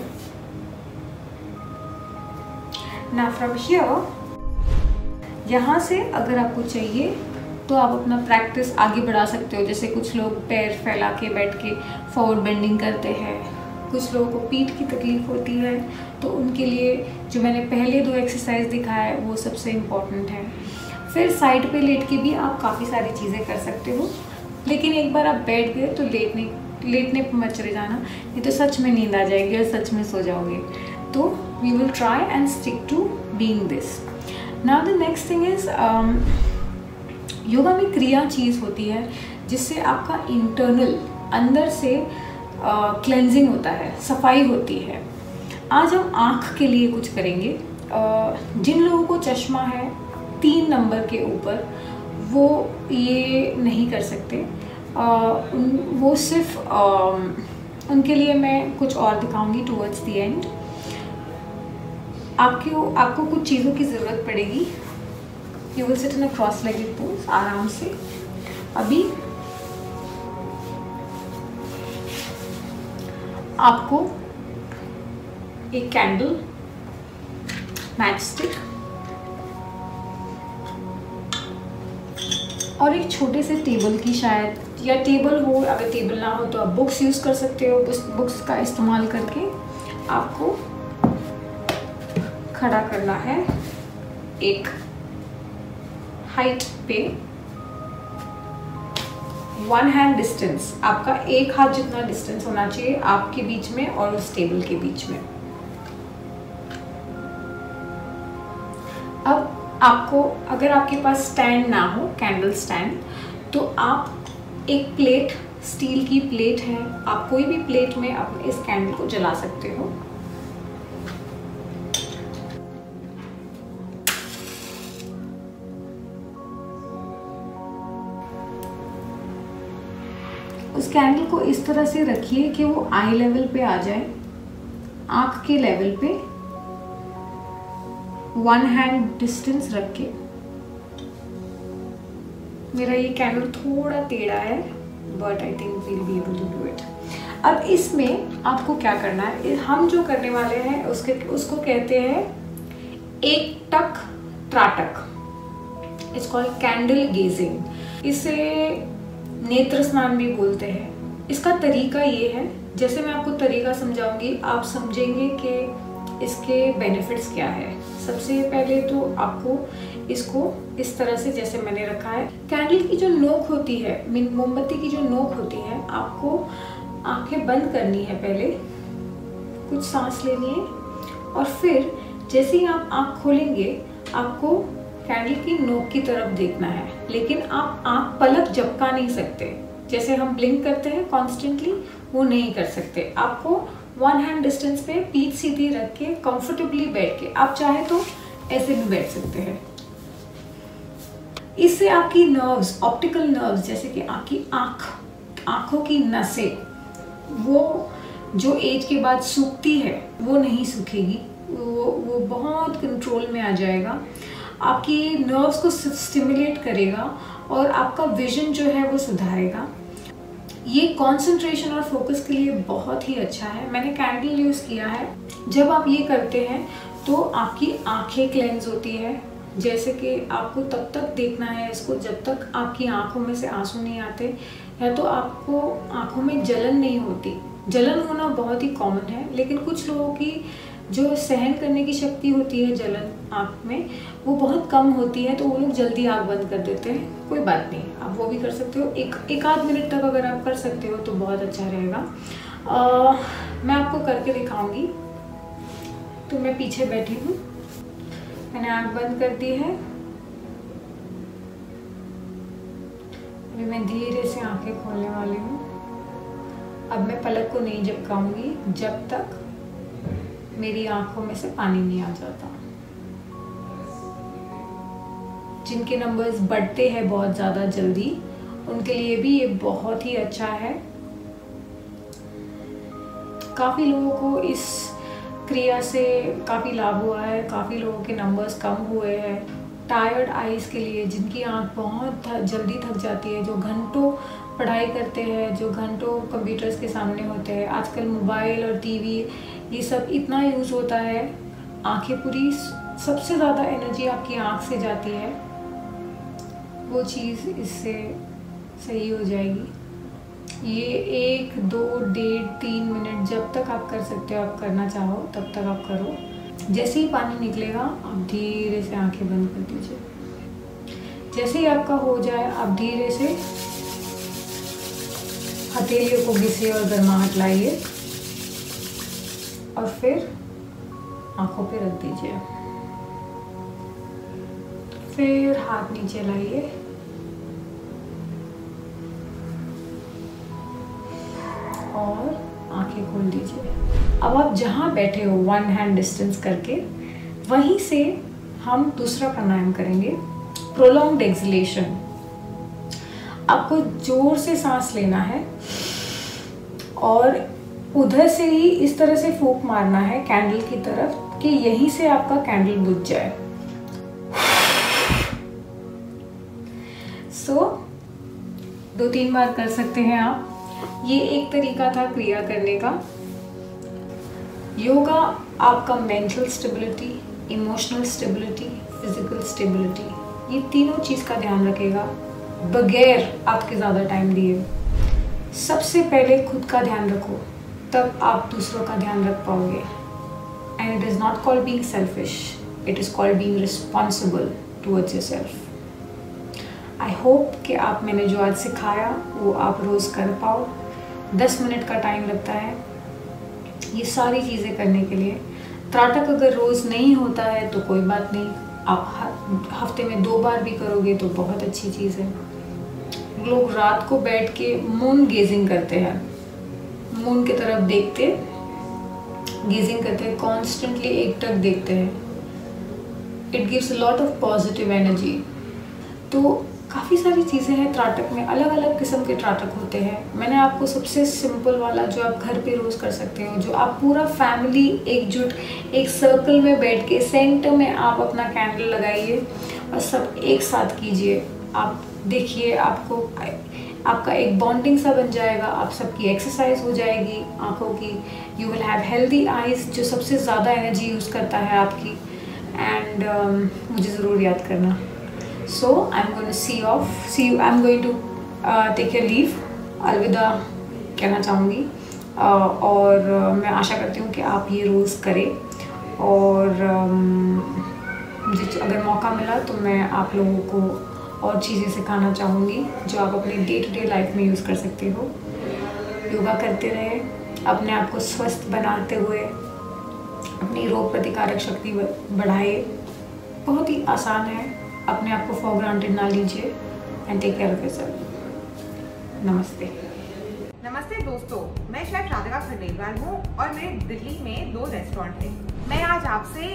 C: Now from here, यहाँ से अगर आपको चाहिए तो आप अपना प्रैक्टिस आगे बढ़ा सकते हो। जैसे कुछ लोग पैर फैला के बैठ के फॉरवर्ड बेंडिंग करते हैं, कुछ लोगों को पीठ की तकलीफ होती है, तो उनके लिए जो मैंने पहले 2 एक्सरसाइज दिखाया है वो सबसे इम्पॉर्टेंट है। फिर साइड पे लेट के भी आप काफ़ी सारी चीज़ें कर सकते हो, लेकिन एक बार आप बैठ गए तो लेटने पर मत चले जाना, नहीं तो सच में नींद आ जाएगी और सच में सो जाओगे। तो we will try and stick to being this. Now the next thing is, yoga में क्रिया चीज़ होती है जिससे आपका इंटरनल अंदर से क्लेंजिंग होता है, सफाई होती है। आज हम आँख के लिए कुछ करेंगे। जिन लोगों को चश्मा है 3 नंबर के ऊपर, वो ये नहीं कर सकते। वो सिर्फ उनके लिए मैं कुछ और दिखाऊंगी टुवर्ड्स द एंड। आपको कुछ चीज़ों की ज़रूरत पड़ेगी। You will sit in a cross legged pose आराम से। अभी आपको एक कैंडल, मैच स्टिक और एक छोटे से टेबल की, शायद या टेबल हो, अगर टेबल ना हो तो आप बुक्स यूज़ कर सकते हो। बुक्स का इस्तेमाल करके आपको खड़ा करना है एक हाइट पे, 1 हैंड डिस्टेंस। आपका एक हाथ जितना डिस्टेंस होना चाहिए आपके बीच में और उस टेबल के बीच में। अब आपको, अगर आपके पास स्टैंड ना हो, कैंडल स्टैंड, तो आप एक प्लेट, स्टील की प्लेट है, आप कोई भी प्लेट में अपने इस कैंडल को जला सकते हो। उस कैंडल को इस तरह से रखिए कि वो आई लेवल पे आ जाए, आंख के लेवल पे, 1 हैंड डिस्टेंस रख के। मेरा ये कैंडल थोड़ा टेढ़ा है, but I think we'll be able to do it. अब इसमें आपको क्या करना है, हम जो करने वाले हैं उसको कहते हैं एक टक tratak. It's called candle gazing. इसे नेत्र स्नान भी बोलते हैं। इसका तरीका ये है, जैसे मैं आपको तरीका समझाऊंगी आप समझेंगे कि इसके बेनिफिट्स क्या है। सबसे पहले तो आपको इसको इस तरह से, जैसे मैंने रखा है, कैंडल की जो नोक होती है, मोमबत्ती की जो नोक होती है, आपको आंखें बंद करनी है। पहले कुछ सांस लेनी है और फिर जैसे ही आप आंख खोलेंगे आपको कैंडल की नोक की तरफ देखना है, लेकिन आप आंख पलक झपका नहीं सकते। जैसे हम ब्लिंक करते हैं कॉन्स्टेंटली, वो नहीं कर सकते। आपको 1 हैंड डिस्टेंस पे पीठ सीधी रख के कंफर्टेबली बैठ के, आप चाहे तो ऐसे भी बैठ सकते हैं। इससे आपकी नर्व्स, ऑप्टिकल नर्व्स, जैसे कि आपकी आंखों की नसें, वो जो एज के बाद सूखती है वो नहीं सूखेगी, वो बहुत कंट्रोल में आ जाएगा। आपकी नर्व्स को स्टिमुलेट करेगा और आपका विजन जो है वो सुधारेगा। ये कंसंट्रेशन और फोकस के लिए बहुत ही अच्छा है। मैंने कैंडल यूज़ किया है। जब आप ये करते हैं तो आपकी आंखें क्लेंज होती है। जैसे कि आपको तब तक देखना है इसको जब तक आपकी आंखों में से आंसू नहीं आते, या तो आपको आंखों में जलन नहीं होती। जलन होना बहुत ही कॉमन है, लेकिन कुछ लोगों की जो सहन करने की शक्ति होती है जलन आँख में, वो बहुत कम होती है, तो वो लोग जल्दी आँख बंद कर देते हैं। कोई बात नहीं, आप वो भी कर सकते हो। एक आध मिनट तक अगर आप कर सकते हो तो बहुत अच्छा रहेगा। मैं आपको करके दिखाऊंगी। तो मैं पीछे बैठी हूँ, मैंने आँख बंद कर दी है। अभी मैं धीरे से आंखें खोलने वाली हूँ। अब मैं पलक को नहीं झपकाऊंगी जब तक मेरी आंखों में से पानी नहीं आ जाता। जिनके नंबर्स बढ़ते हैं बहुत ज़्यादा जल्दी, उनके लिए भी ये बहुत ही अच्छा है। काफ़ी लोगों को इस क्रिया से काफ़ी लाभ हुआ है, काफ़ी लोगों के नंबर्स कम हुए हैं। टायर्ड आईज के लिए, जिनकी आंख बहुत जल्दी थक जाती है, जो घंटों पढ़ाई करते हैं, जो घंटों कंप्यूटर्स के सामने होते हैं, आजकल मोबाइल और टीवी ये सब इतना यूज़ होता है, आंखें पूरी, सबसे ज़्यादा एनर्जी आपकी आंख से जाती है। वो चीज़ इससे सही हो जाएगी। ये 1, 2, 1.5, 3 मिनट जब तक आप कर सकते हो, आप करना चाहो तब तक आप करो। जैसे ही पानी निकलेगा आप धीरे से आंखें बंद कर दीजिए। जैसे ही आपका हो जाए आप धीरे से हथेलियों को घिसे और गर्माहट लाइए और फिर आंखों पे रख दीजिए। फिर हाथ नीचे लाइए और आंखें खोल दीजिए। अब आप जहाँ बैठे हो 1 हैंड डिस्टेंस करके वहीं से हम दूसरा प्राणायाम करेंगे, प्रोलॉन्ग्ड एक्सलेशन। आपको जोर से सांस लेना है और उधर से ही इस तरह से फूंक मारना है कैंडल की तरफ कि यहीं से आपका कैंडल बुझ जाए। सो 2-3 बार कर सकते हैं आप। ये एक तरीका था क्रिया करने का। योगा आपका mental stability, emotional stability, physical stability, ये तीनों चीज़ का ध्यान रखेगा बगैर आपके ज़्यादा टाइम दिए। सबसे पहले खुद का ध्यान रखो, तब आप दूसरों का ध्यान रख पाओगे। And it is not called being selfish, it is called being responsible towards yourself. I hope कि आप मैंने जो आज सिखाया वो आप रोज़ कर पाओ। 10 मिनट का टाइम लगता है ये सारी चीज़ें करने के लिए। त्राटक अगर रोज़ नहीं होता है तो कोई बात नहीं, आप हफ्ते में 2 बार भी करोगे तो बहुत अच्छी चीज़ है। लोग रात को बैठ के मून गेजिंग करते हैं, मून की तरफ देखते गेजिंग करते हैं, कॉन्स्टेंटली एकटक देखते हैं। It gives a lot of positive energy. तो काफ़ी सारी चीज़ें हैं त्राटक में, अलग अलग किस्म के त्राटक होते हैं। मैंने आपको सबसे सिंपल वाला जो आप घर पे रोज़ कर सकते हो, जो आप पूरा फैमिली एकजुट एक सर्कल में बैठ के सेंटर में आप अपना कैंडल लगाइए और सब एक साथ कीजिए। आप देखिए आपको आपका एक बॉन्डिंग सा बन जाएगा, आप सबकी एक्सरसाइज हो जाएगी आँखों की। You will have healthy eyes, जो सबसे ज़्यादा एनर्जी यूज़ करता है आपकी। एंड मुझे ज़रूर याद करना। So I'm going to see you. I'm going to take your leave. अलविदा कहना चाहूँगी और मैं आशा करती हूँ कि आप ये रोज़ करें। और मुझे अगर मौका मिला तो मैं आप लोगों को और चीज़ें सिखाना चाहूँगी जो आप अपनी डे टू डे लाइफ में यूज़ कर सकते हो। योगा करते रहे, अपने आप को स्वस्थ बनाते हुए अपनी रोग प्रतिकारक शक्ति बढ़ाए। बहुत ही आसान है, अपने आप को फॉर ग्रांटेड ना लीजिए। And take care of yourself. नमस्ते।
D: नमस्ते दोस्तों, मैं शेफ राधिका खंडेलवाल हूँ और मेरे दिल्ली में 2 रेस्टोरेंट हैं। मैं आज आपसे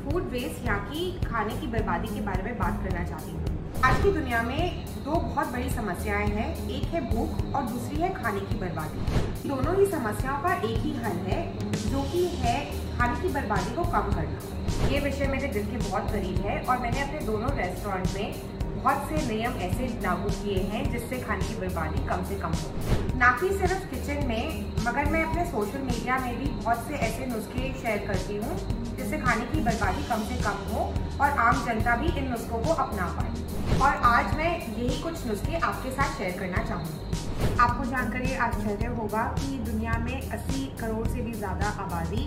D: फूड वेस्ट या की खाने की बर्बादी के बारे में बात करना चाहती हूँ। आज की दुनिया में 2 बहुत बड़ी समस्याएं हैं, एक है भूख और दूसरी है खाने की बर्बादी। दोनों ही समस्याओं का एक ही हल है, जो कि है खाने की बर्बादी को कम करना। ये विषय मेरे दिल के बहुत करीब है और मैंने अपने दोनों रेस्टोरेंट में बहुत से नियम ऐसे लागू किए हैं जिससे खाने की बर्बादी कम से कम हो। ना कि सिर्फ किचन में, मगर मैं अपने सोशल मीडिया में भी बहुत से ऐसे नुस्खे शेयर करती हूँ जिससे खाने की बर्बादी कम से कम हो और आम जनता भी इन नुस्खों को अपना पाए। और आज मैं यही कुछ नुस्खे आपके साथ शेयर करना चाहूँगी। आपको जानकर ये आश्चर्य होगा कि दुनिया में 80 करोड़ से भी ज़्यादा आबादी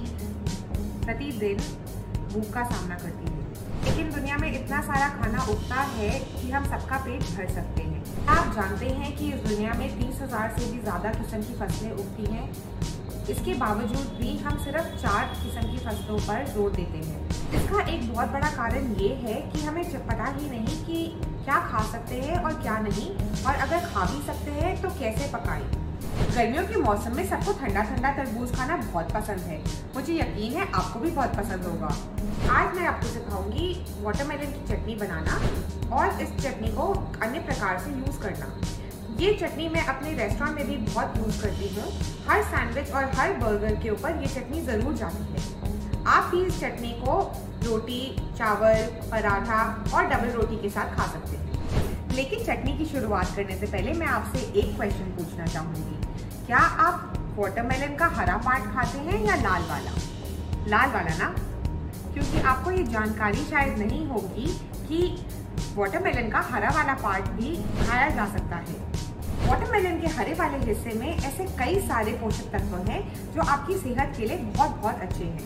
D: प्रतिदिन भूख का सामना करती है, लेकिन दुनिया में इतना सारा खाना उगता है कि हम सबका पेट भर सकते हैं। आप जानते हैं कि इस दुनिया में 30,000 से भी ज़्यादा किस्म की फसलें उगती हैं। इसके बावजूद भी हम सिर्फ 4 किस्म की फसलों पर जोर देते हैं। इसका एक बहुत बड़ा कारण ये है कि हमें पता ही नहीं कि क्या खा सकते हैं और क्या नहीं, और अगर खा भी सकते हैं तो कैसे पकाएं। गर्मियों के मौसम में सबको ठंडा ठंडा तरबूज खाना बहुत पसंद है। मुझे यकीन है आपको भी बहुत पसंद होगा। आज मैं आपको सिखाऊंगी वाटरमेलन की चटनी बनाना और इस चटनी को अन्य प्रकार से यूज़ करना। ये चटनी मैं अपने रेस्टोरेंट में भी बहुत यूज़ करती हूँ। हर सैंडविच और हर बर्गर के ऊपर ये चटनी ज़रूर जाती है। आप भी इस चटनी को रोटी, चावल, पराठा और डबल रोटी के साथ खा सकते हैं। लेकिन चटनी की शुरुआत करने से पहले मैं आपसे एक क्वेश्चन पूछना चाहूँगी। क्या आप वाटरमेलन का हरा पार्ट खाते हैं या लाल वाला? लाल वाला ना, क्योंकि आपको ये जानकारी शायद नहीं होगी कि वाटरमेलन का हरा वाला पार्ट भी खाया जा सकता है। वाटरमेलन के हरे वाले हिस्से में ऐसे कई सारे पोषक तत्व हैं जो आपकी सेहत के लिए बहुत बहुत अच्छे हैं।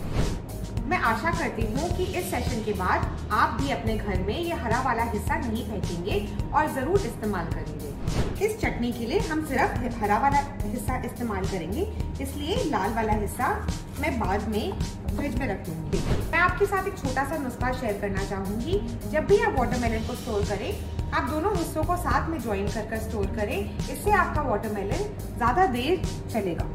D: मैं आशा करती हूँ कि इस सेशन के बाद आप भी अपने घर में ये हरा वाला हिस्सा नहीं फेंकेंगे और ज़रूर इस्तेमाल करेंगे। इस चटनी के लिए हम सिर्फ हरा वाला हिस्सा इस्तेमाल करेंगे, इसलिए लाल वाला हिस्सा मैं बाद में फ्रिज में रख दूँगी। मैं आपके साथ एक छोटा सा नुस्खा शेयर करना चाहूँगी। जब भी आप वाटरमेलन को स्टोर करें, आप दोनों हिस्सों को साथ में ज्वाइन कर स्टोर करें। इससे आपका वाटरमेलन ज़्यादा देर चलेगा।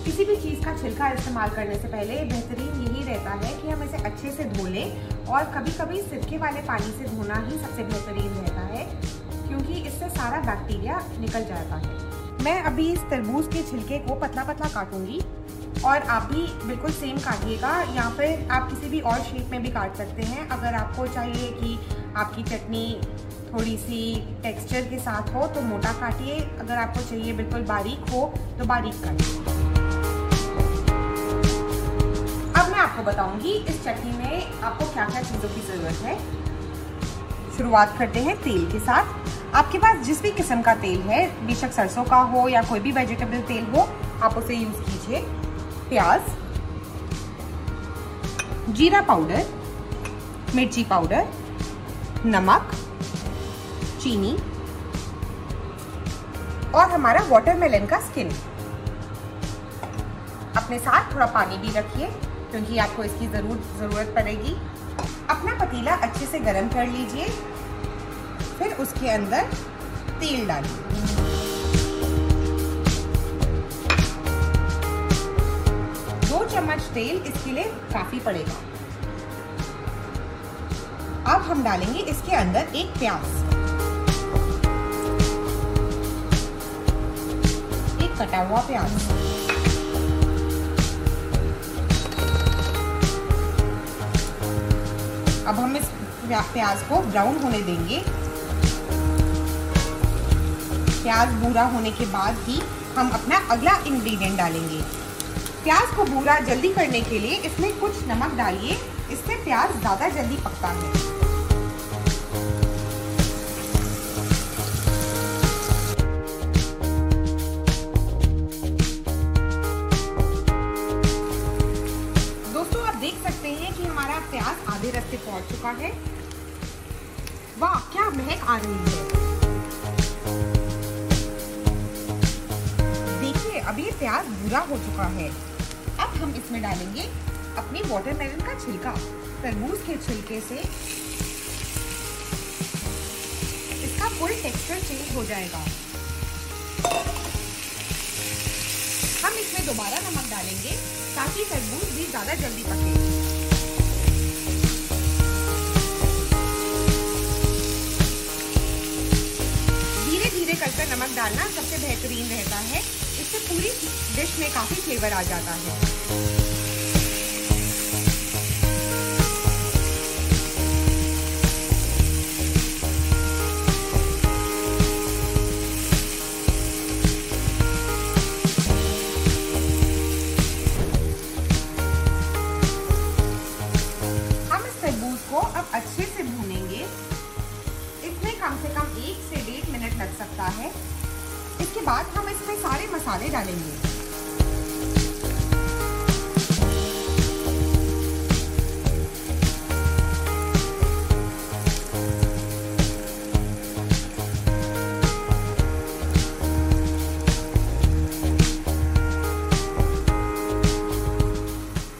D: किसी भी चीज़ का छिलका इस्तेमाल करने से पहले बेहतरीन यही रहता है कि हम इसे अच्छे से धो लें, और कभी कभी सिरके वाले पानी से धोना ही सबसे बेहतरीन रहता है, क्योंकि इससे सारा बैक्टीरिया निकल जाता है। मैं अभी इस तरबूज के छिलके को पतला पतला काटूंगी, और आप भी बिल्कुल सेम काटिएगा, या फिर आप किसी भी और शेप में भी काट सकते हैं। अगर आपको चाहिए कि आपकी चटनी थोड़ी सी टेक्सचर के साथ हो तो मोटा काटिए, अगर आपको चाहिए बिल्कुल बारीक हो तो बारीक काटिए। अब मैं आपको बताऊंगी इस चटनी में आपको क्या क्या चीज़ों की ज़रूरत है। शुरुआत करते हैं तेल के साथ। आपके पास जिस भी किस्म का तेल है, बेशक सरसों का हो या कोई भी वेजिटेबल तेल हो, आप उसे यूज़ कीजिए। प्याज, जीरा पाउडर, मिर्ची पाउडर, नमक, चीनी और हमारा वाटरमेलन का स्किन। अपने साथ थोड़ा पानी भी रखिए, क्योंकि आपको इसकी ज़रूरत पड़ेगी। अपना पतीला अच्छे से गर्म कर लीजिए, फिर उसके अंदर तेल डालिए। 2 चम्मच तेल इसके लिए काफ़ी पड़ेगा। अब हम डालेंगे इसके अंदर एक प्याज, एक कटा हुआ प्याज। अब हम इस प्याज को ब्राउन होने देंगे। प्याज भूरा होने के बाद ही हम अपना अगला इंग्रेडिएंट डालेंगे। प्याज को भूरा जल्दी करने के लिए इसमें कुछ नमक डालिए, इससे प्याज ज़्यादा जल्दी पकता है। दोस्तों, आप देख सकते हैं कि हमारा प्याज आधे रास्ते पहुंच चुका है। वाह, क्या महक आ रही है। देखिए, अब ये प्याज भूरा हो चुका है। अब हम इसमें डालेंगे अपनी वाटरमेलन का छिलका। तरबूज के छिलके से इसका फुल टेक्सचर चेंज हो जाएगा। हम इसमें दोबारा नमक डालेंगे ताकि तरबूज भी ज्यादा जल्दी पके। धीरे धीरे कर नमक डालना सबसे बेहतरीन रहता है, इससे पूरी डिश में काफी फ्लेवर आ जाता है। अच्छे से भूनेंगे। इसमें कम से कम 1 से 1.5 मिनट लग सकता है। इसके बाद हम इसमें सारे मसाले डालेंगे।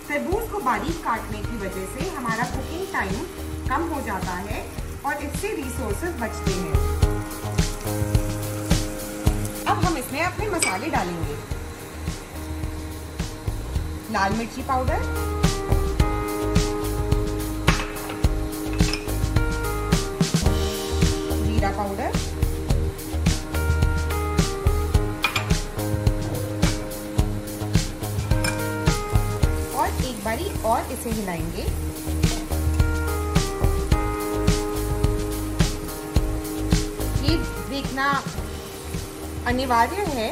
D: तरबूज को बारीक काटने की वजह से हमारा कुकिंग टाइम कम हो जाता है और इससे रिसोर्सेज बचते हैं। अब हम इसमें अपने मसाले डालेंगे। लाल मिर्ची पाउडर, जीरा पाउडर, और एक बारी और इसे हिलाएंगे। देखना अनिवार्य है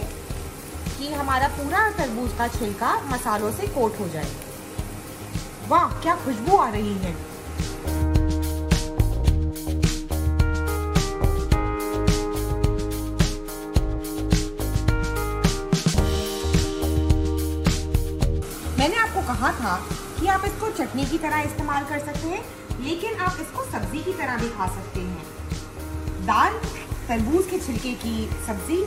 D: कि हमारा पूरा तरबूज का छिलका मसालों से कोट हो जाए। वाह, क्या खुशबू आ रही है। मैंने आपको कहा था कि आप इसको चटनी की तरह इस्तेमाल कर सकते हैं, लेकिन आप इसको सब्जी की तरह भी खा सकते हैं। दाल, तरबूज के छिलके की सब्जी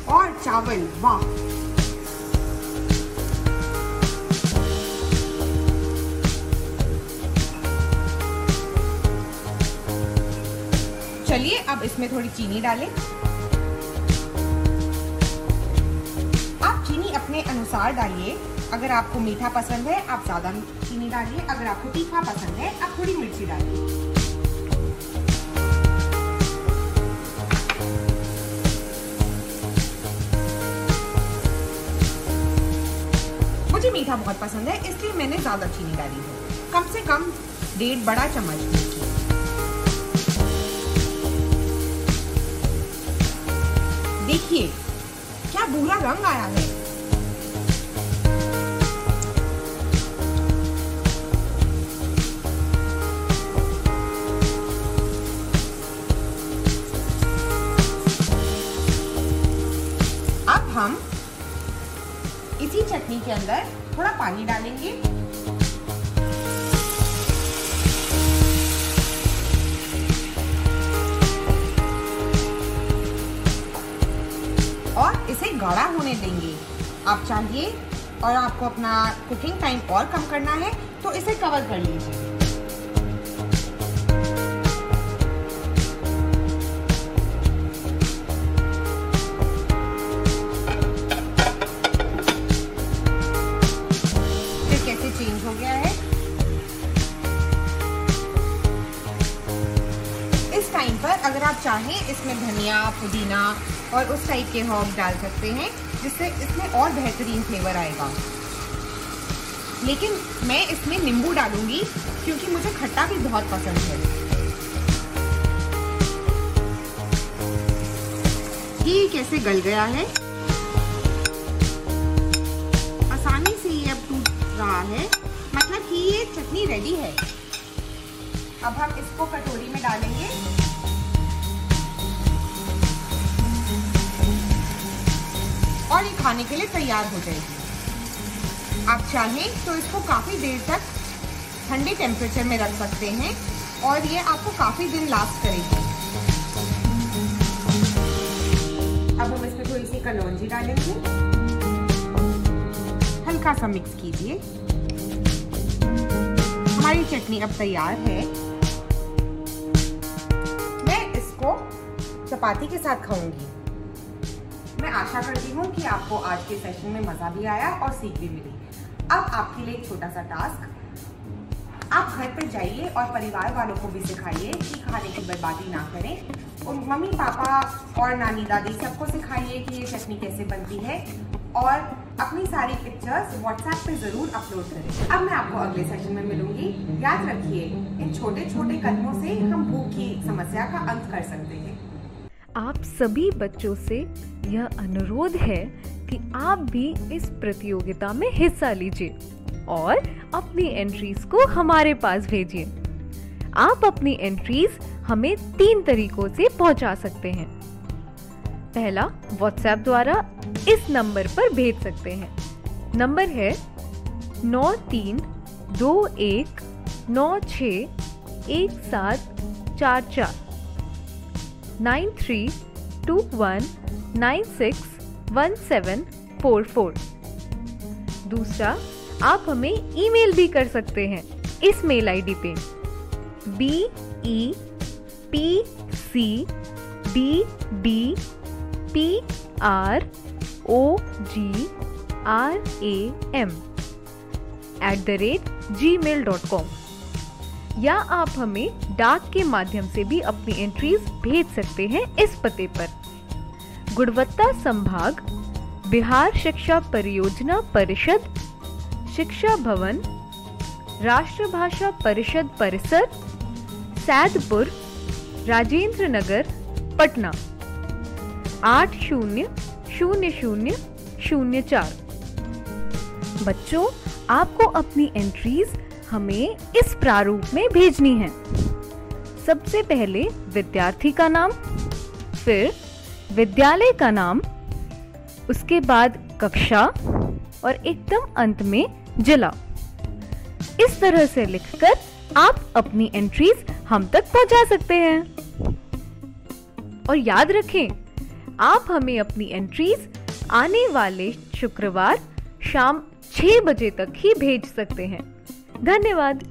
D: और चावल, वाह। चलिए अब इसमें थोड़ी चीनी डालें। आप चीनी अपने अनुसार डालिए। अगर आपको मीठा पसंद है आप ज्यादा चीनी डालिए, अगर आपको तीखा पसंद है आप थोड़ी मिर्ची डालिए। मुझे मीठा बहुत पसंद है, इसलिए मैंने ज्यादा चीनी डाली है, कम से कम 1.5 बड़ा चम्मच। देखिए क्या भूरा रंग आया है। अब हम इसी चटनी के अंदर थोड़ा पानी डालेंगे और इसे गाढ़ा होने देंगे। आप चाहिए और आपको अपना कुकिंग टाइम और कम करना है तो इसे कवर कर लीजिए। फिर कैसे चेंज हो गया है। इस टाइम पर अगर आप चाहें इसमें धनिया, पुदीना और उस टाइप के हर्ब डाल सकते हैं, जिससे इसमें और बेहतरीन फ्लेवर आएगा। लेकिन मैं इसमें नींबू डालूंगी क्योंकि मुझे खट्टा भी बहुत पसंद है। ये कैसे गल गया है, आसानी से ये अब टूट रहा है, मतलब कि ये चटनी रेडी है। अब हम इसको कटोरी में डालेंगे और ये खाने के लिए तैयार हो जाएगी। आप चाहें तो इसको काफ़ी देर तक ठंडे टेम्परेचर में रख सकते हैं और ये आपको काफ़ी दिन लास्ट करेगी। अब हम इसमें थोड़ी सी कलौंजी डालेंगे, हल्का सा मिक्स कीजिए। हमारी चटनी अब तैयार है। मैं इसको चपाती के साथ खाऊंगी। मैं आशा करती हूँ कि आपको आज के सेशन में मजा भी आया और सीख भी मिली। अब आपके लिए एक छोटा सा टास्क, आप घर पर जाइए और परिवार वालों को भी सिखाइए कि खाने की बर्बादी ना करें। और मम्मी पापा और नानी दादी सबको सिखाइए कि ये चटनी कैसे बनती है और अपनी सारी पिक्चर्स व्हाट्सएप पे जरूर अपलोड करें। अब मैं आपको अगले सेशन में मिलूंगी। याद रखिए, इन छोटे छोटे कदमों से हम भूख की समस्या का अंत कर सकते हैं।
A: आप सभी बच्चों से यह अनुरोध है कि आप भी इस प्रतियोगिता में हिस्सा लीजिए और अपनी एंट्रीज को हमारे पास भेजिए। आप अपनी एंट्रीज हमें 3 तरीकों से पहुंचा सकते हैं। पहला, व्हाट्सएप द्वारा इस नंबर पर भेज सकते हैं। नंबर है 9321961744 9321961744। दूसरा, आप हमें ईमेल भी कर सकते हैं इस मेल आईडी पे BEPCDBPROGRAM@gmail.com, या आप हमें डाक के माध्यम से भी अपनी एंट्रीज भेज सकते हैं इस पते पर। गुणवत्ता संभाग, बिहार शिक्षा परियोजना परिषद, शिक्षा भवन, राष्ट्रभाषा परिषद परिसर, सैदपुर, राजेंद्र नगर, पटना। 800004। बच्चों, आपको अपनी एंट्रीज हमें इस प्रारूप में भेजनी है। सबसे पहले विद्यार्थी का नाम, फिर विद्यालय का नाम, उसके बाद कक्षा और एकदम अंत में जिला। इस तरह से लिखकर आप अपनी एंट्रीज हम तक पहुंचा सकते हैं। और याद रखें, आप हमें अपनी एंट्रीज आने वाले शुक्रवार शाम 6 बजे तक ही भेज सकते हैं। धन्यवाद।